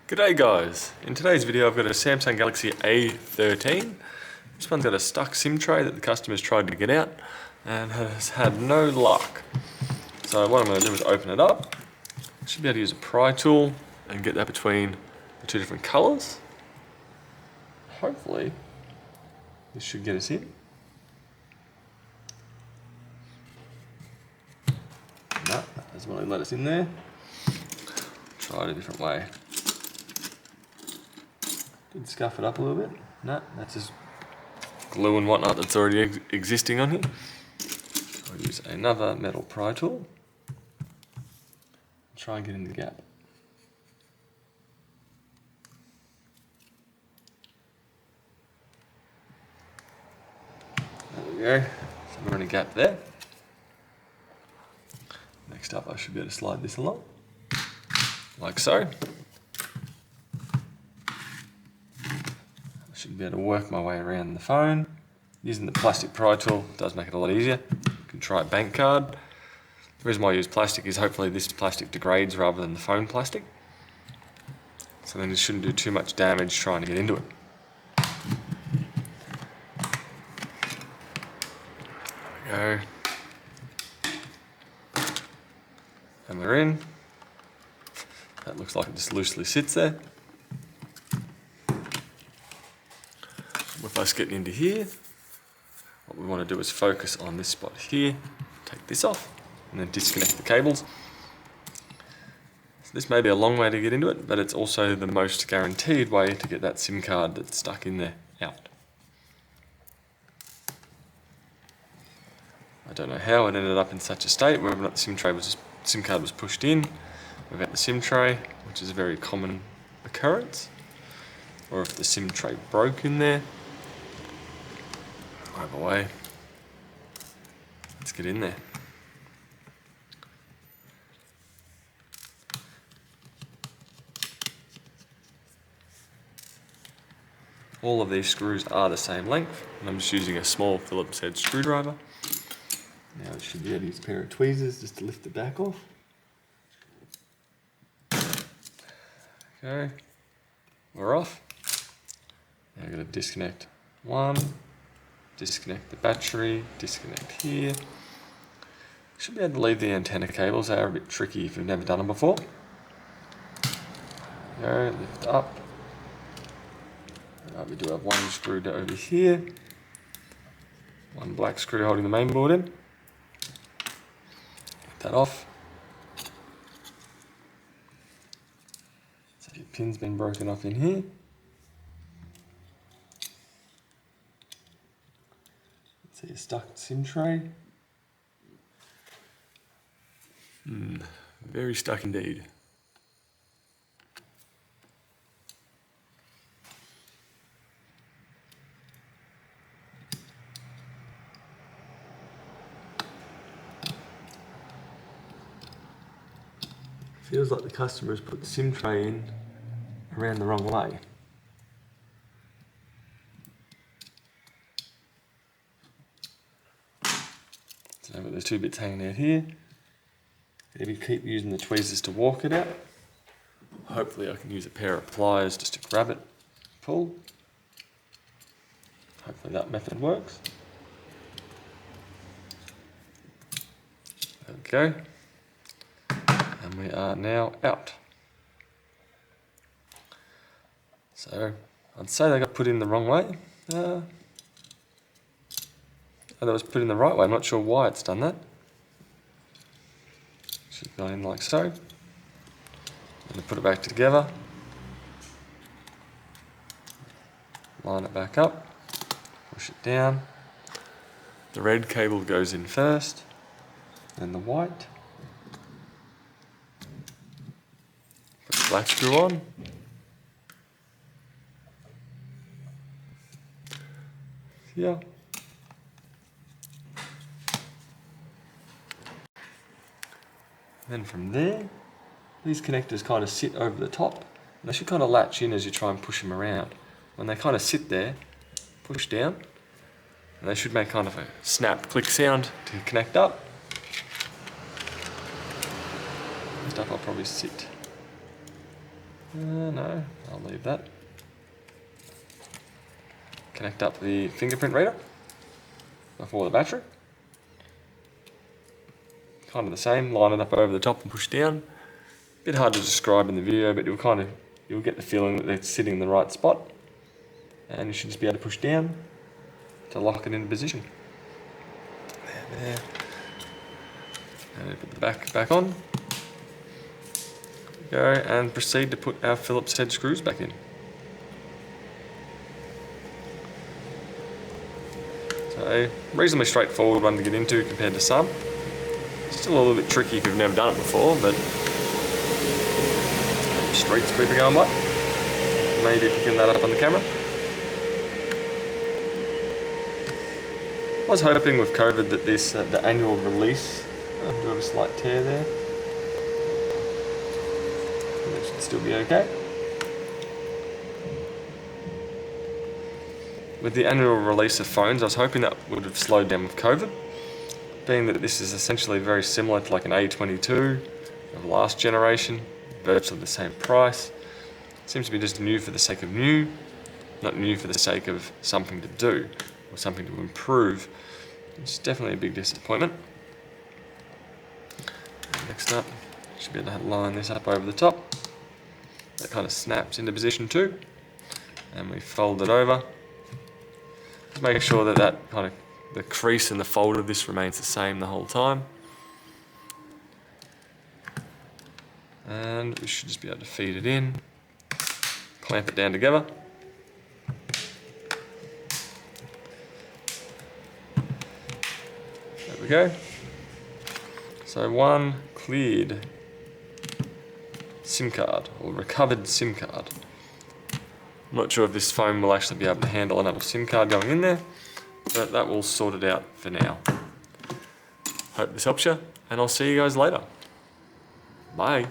G'day guys, in today's video I've got a Samsung Galaxy A13. This one's got a stuck SIM tray that the customer's tried to get out and has had no luck. So what I'm going to do is open it up. I should be able to use a pry tool and get that between the two different colours. Hopefully this should get us in. No, that doesn't really let us in there. Try it a different way. Did scuff it up a little bit. No, that's just glue and whatnot that's already existing on here. I'll use another metal pry tool. Try and get in the gap. There we go. So we're in a gap there. Next up I should be able to slide this along. Like so. Should be able to work my way around the phone. Using the plastic pry tool does make it a lot easier. You can try a bank card. The reason why I use plastic is hopefully this plastic degrades rather than the phone plastic. So then it shouldn't do too much damage trying to get into it. There we go. And we're in. That looks like it just loosely sits there. With us getting into here, what we want to do is focus on this spot here, take this off, and then disconnect the cables. So this may be a long way to get into it, but it's also the most guaranteed way to get that SIM card that's stuck in there out. I don't know how it ended up in such a state, whether or not the SIM card was pushed in, without the SIM tray, which is a very common occurrence, or if the SIM tray broke in there. Either way, let's get in there. All of these screws are the same length, and I'm just using a small Phillips head screwdriver. Now it should be able to use a pair of tweezers just to lift the back off. Okay, we're off. Now I'm going to disconnect one. Disconnect the battery, disconnect here. Should be able to leave the antenna cables. They are a bit tricky if you've never done them before. Go, lift up. We do have one screw over here. One black screw holding the main board in. Get that off. So your pin's been broken off in here. So your stuck SIM tray. Very stuck indeed. Feels like the customer has put the SIM tray in around the wrong way. So there's two bits hanging out here. Maybe keep using the tweezers to walk it out. Hopefully I can use a pair of pliers just to grab it, pull. Hopefully that method works. There we go. And we are now out. So I'd say they got put in the wrong way. Oh, that was put in the right way. I'm not sure why it's done that. Should have gone in like so. And put it back together. Line it back up. Push it down. The red cable goes in first. Then the white. Put the black screw on. Yeah. Then from there, these connectors kind of sit over the top, and they should kind of latch in as you try and push them around. When they kind of sit there, push down, and they should make kind of a snap click sound to connect up. Next up I'll probably sit No, I'll leave that. Connect up the fingerprint reader before the battery. Kind of the same, line it up over the top and push down. Bit hard to describe in the video, but you'll get the feeling that they're sitting in the right spot. And you should just be able to push down to lock it into position. There. And put the back on. Go and proceed to put our Phillips head screws back in. So, reasonably straightforward one to get into compared to some. Still a little bit tricky if you've never done it before, but street sweeper going by. Maybe picking that up on the camera. I was hoping with COVID that this, the annual release, do have a slight tear there. That should still be okay. With the annual release of phones, I was hoping that would have slowed down with COVID. Being that this is essentially very similar to like an A22 of last generation, virtually the same price. Seems to be just new for the sake of new, not new for the sake of something to do or something to improve. It's definitely a big disappointment. Next up, should be able to line this up over the top. That kind of snaps into position too, and we fold it over. Just make sure that that kind of the crease and the fold of this remains the same the whole time. And we should just be able to feed it in, clamp it down together. There we go. So one cleared SIM card, or recovered SIM card. I'm not sure if this phone will actually be able to handle another SIM card going in there, but that will sort it out for now. Hope this helps you, and I'll see you guys later. Bye.